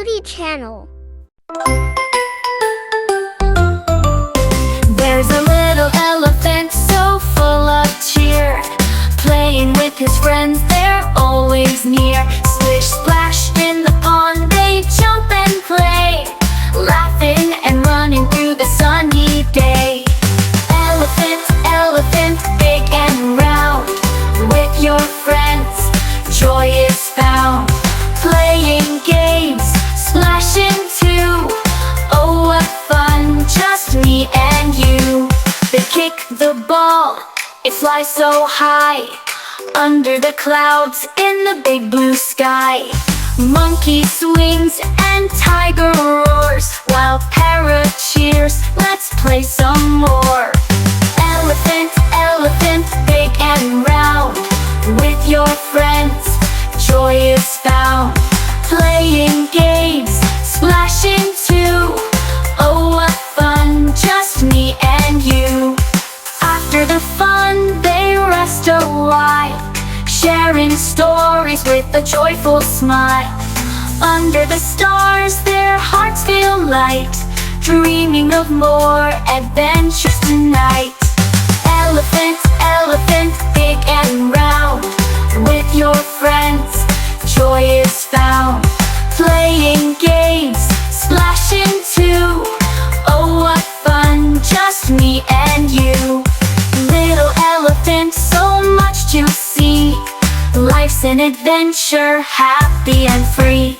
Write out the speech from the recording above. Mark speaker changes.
Speaker 1: Activity Channel.
Speaker 2: There's a little elephant so full of cheer, playing with his friends, they're always near. Splish, splash in the pond, they jump and play, laughing and running through the sunny day. Elephant, elephant, big and round, with your friends, joy is found. Playing games, splashing too, oh what fun, just me and you. They kick the ball, it flies so high, under the clouds in the big blue sky. Monkey swings and tiger roars, while parrot cheers, let's play some more. Elephant, elephant, big and round, with your friends, joy is found. Playing games, splashing too, oh what fun, just me and you. After the fun they rest a while, sharing stories with a joyful smile. Under the stars their hearts feel light, dreaming of more adventures tonight. Elephant, elephant, big and round, with your friends, joy is found. Playing games, splashing too, oh what fun, just me and you. Little elephant, so much to see, life's an adventure, happy and free.